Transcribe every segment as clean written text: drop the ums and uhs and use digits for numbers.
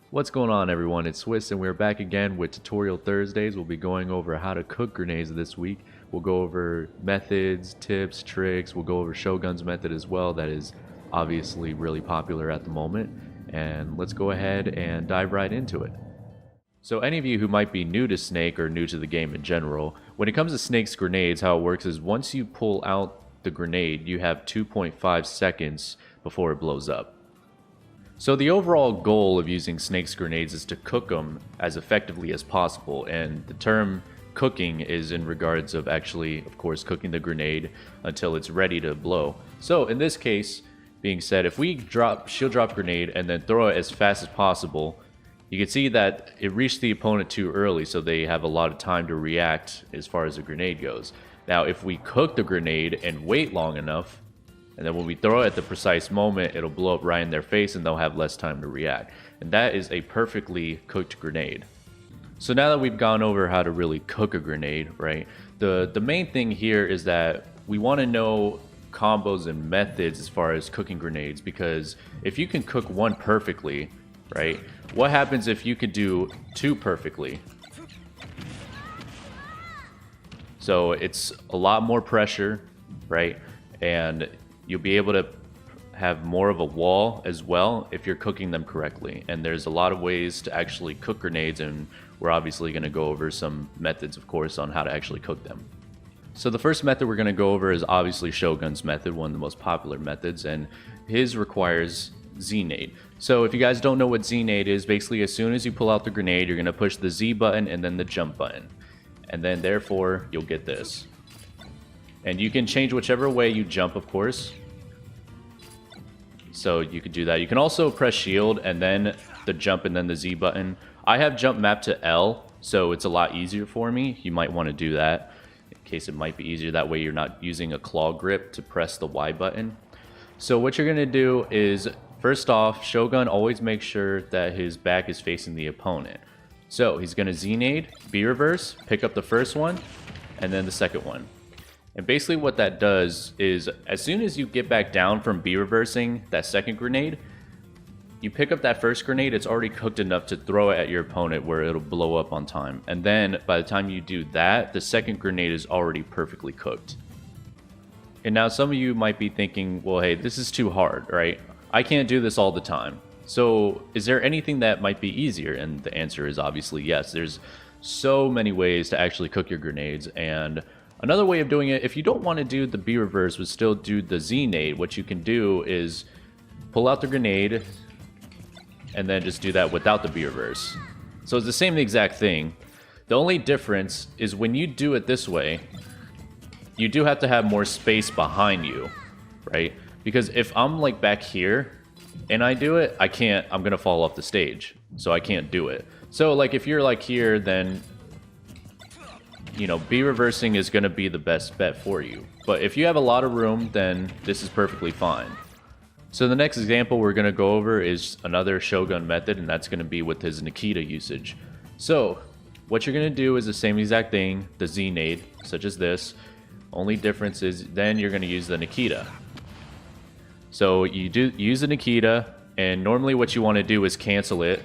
What's going on, everyone? It's Swiss and we're back again with Tutorial Thursdays. We'll be going over how to cook grenades this week. We'll go over methods, tips, tricks. We'll go over Shogun's method as well. That is obviously really popular at the moment. And let's go ahead and dive right into it. So any of you who might be new to Snake or new to the game in general, when it comes to Snake's grenades, how it works is once you pull out the grenade, you have 2.5 seconds before it blows up. So the overall goal of using Snake's grenades is to cook them as effectively as possible, and the term cooking is in regards of actually, of course, cooking the grenade until it's ready to blow. So in this case, being said, if we shield drop grenade and then throw it as fast as possible, you can see that it reached the opponent too early, so they have a lot of time to react as far as the grenade goes. Now if we cook the grenade and wait long enough, and then when we throw it at the precise moment, it'll blow up right in their face and they'll have less time to react. And that is a perfectly cooked grenade. So now that we've gone over how to really cook a grenade, right? The main thing here is that we want to know combos and methods as far as cooking grenades, because if you can cook one perfectly, right? What happens if you could do two perfectly? So it's a lot more pressure, right? And you'll be able to have more of a wall as well if you're cooking them correctly. And there's a lot of ways to actually cook grenades, and we're obviously going to go over some methods, of course, on how to actually cook them. So the first method we're going to go over is obviously Shogun's method, one of the most popular methods, and his requires Z-nade. So if you guys don't know what Z-nade is, basically as soon as you pull out the grenade, you're going to push the Z button and then the jump button. And then therefore, you'll get this. And you can change whichever way you jump, of course. So you could do that. You can also press shield and then the jump and then the Z button. I have jump mapped to L, so it's a lot easier for me. You might want to do that in case it might be easier. That way you're not using a claw grip to press the Y button. So what you're going to do is, first off, Shogun always makes sure that his back is facing the opponent. So he's going to Z-nade, B reverse, pick up the first one, and then the second one. And basically what that does is, as soon as you get back down from B reversing that second grenade, you pick up that first grenade, it's already cooked enough to throw it at your opponent where it'll blow up on time. And then by the time you do that, the second grenade is already perfectly cooked. And now some of you might be thinking, well, hey, this is too hard, right? I can't do this all the time. So is there anything that might be easier? And the answer is obviously yes. There's so many ways to actually cook your grenades, and another way of doing it, if you don't want to do the B reverse but still do the Z-nade, what you can do is pull out the grenade and then just do that without the B reverse. So it's the same exact thing. The only difference is when you do it this way, you do have to have more space behind you, right? Because if I'm like back here and I do it, I'm gonna fall off the stage, so I can't do it. So like if you're like here, then you know, B reversing is going to be the best bet for you. But if you have a lot of room, then this is perfectly fine. So the next example we're going to go over is another Shogun method, and that's going to be with his Nikita usage. So what you're going to do is the same exact thing, the Z-nade, such as this. Only difference is then you're going to use the Nikita. So you use the Nikita, and normally what you want to do is cancel it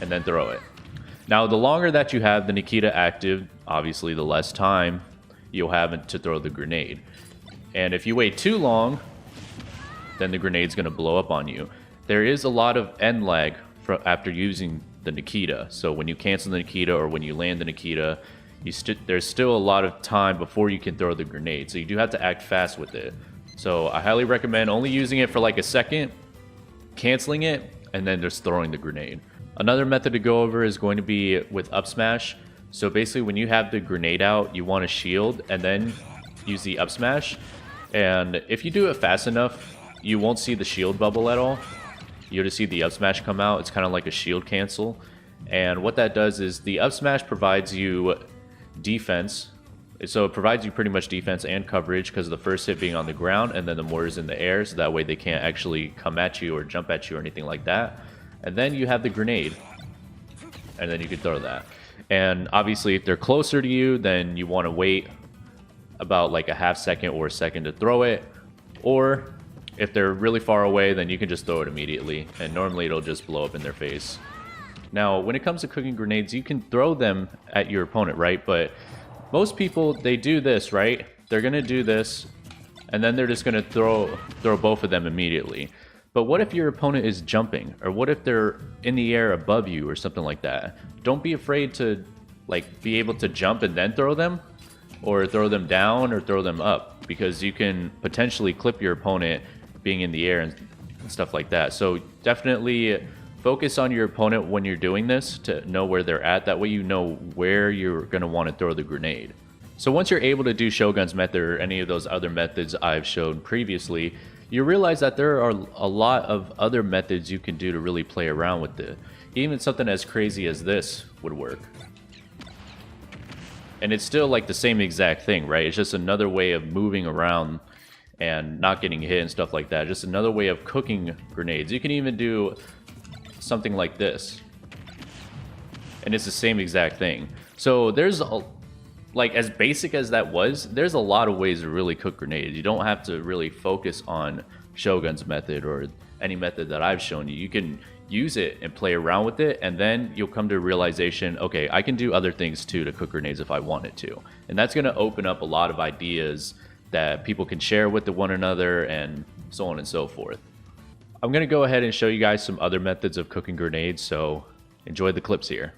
and then throw it. Now, the longer that you have the Nikita active, obviously the less time you'll have to throw the grenade. And if you wait too long, then the grenade's going to blow up on you. There is a lot of end lag after using the Nikita. So when you cancel the Nikita or when you land the Nikita, there's still a lot of time before you can throw the grenade. So you do have to act fast with it. So I highly recommend only using it for like a second, canceling it, and then just throwing the grenade. Another method to go over is going to be with up smash. So basically when you have the grenade out, you want to shield and then use the up smash. And if you do it fast enough, you won't see the shield bubble at all. You'll just see the up smash come out. It's kind of like a shield cancel. And what that does is the up smash provides you defense. So it provides you pretty much defense and coverage because of the first hit being on the ground and then the mortar's in the air. So that way they can't actually come at you or jump at you or anything like that. And then you have the grenade, and then you can throw that. And obviously, if they're closer to you, then you want to wait about like a half second or a second to throw it. Or If they're really far away, then you can just throw it immediately, and normally it'll just blow up in their face. Now, when it comes to cooking grenades, you can throw them at your opponent, right? But most people, they do this, right? They're gonna do this, and then they're just gonna throw both of them immediately. But what if your opponent is jumping, or what if they're in the air above you or something like that? Don't be afraid to like be able to jump and then throw them, or throw them down or throw them up, because you can potentially clip your opponent being in the air and stuff like that. So definitely focus on your opponent when you're doing this to know where they're at. That way you know where you're going to want to throw the grenade. So once you're able to do Shogun's method or any of those other methods I've shown previously, you realize that there are a lot of other methods you can do to really play around with it. Even something as crazy as this would work. And it's still like the same exact thing, right? It's just another way of moving around and not getting hit and stuff like that. Just another way of cooking grenades. You can even do something like this, and it's the same exact thing. So there's like, as basic as that was, there's a lot of ways to really cook grenades. You don't have to really focus on Shogun's method or any method that I've shown you. You can use it and play around with it, and then you'll come to a realization, okay, I can do other things too to cook grenades if I wanted to. And that's going to open up a lot of ideas that people can share with one another, and so on and so forth. I'm going to go ahead and show you guys some other methods of cooking grenades, so enjoy the clips here.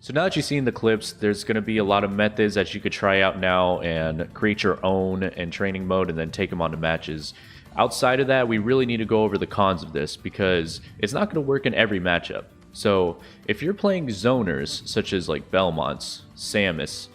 So now that you've seen the clips, there's going to be a lot of methods that you could try out now and create your own in training mode and then take them onto matches. Outside of that, we really need to go over the cons of this because it's not going to work in every matchup. So if you're playing zoners, such as like Belmonts, Samus,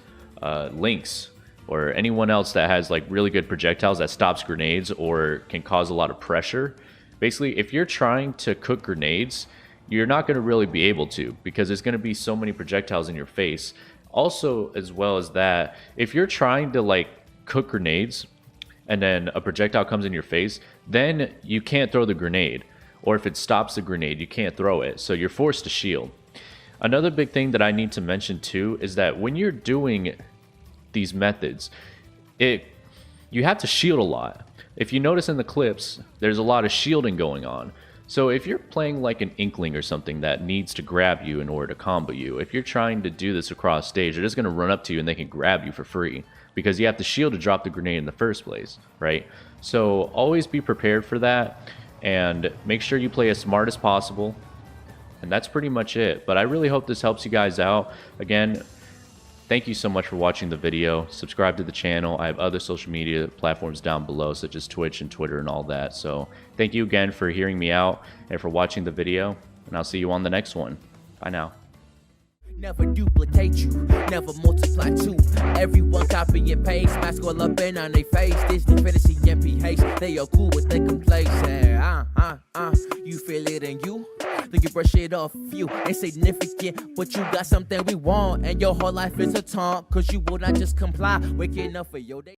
Lynx, or anyone else that has like really good projectiles that stops grenades or can cause a lot of pressure, basically if you're trying to cook grenades, you're not going to really be able to, because there's going to be so many projectiles in your face. Also, as well as that, if you're trying to like cook grenades and then a projectile comes in your face, then you can't throw the grenade. Or if it stops the grenade, you can't throw it. So you're forced to shield. Another big thing that I need to mention too is that when you're doing these methods, you have to shield a lot. If you notice in the clips, there's a lot of shielding going on. So if you're playing like an Inkling or something that needs to grab you in order to combo you, if you're trying to do this across stage, they're just going to run up to you and they can grab you for free because you have to shield to drop the grenade in the first place, right? So always be prepared for that and make sure you play as smart as possible. And that's pretty much it. But I really hope this helps you guys out. Again, thank you so much for watching the video. Subscribe to the channel. I have other social media platforms down below, such as Twitch and Twitter and all that. So thank you again for hearing me out and for watching the video. And I'll see you on the next one. Bye now. Never duplicate you, never multiply two. Everyone copy and paste, mask all up in on their face. Disney fantasy MPH, they are cool with their complacent. You feel it in you, then you brush it off. You ain't significant, but you got something we want, and your whole life is a taunt, cause you will not just comply. Waking up for your day.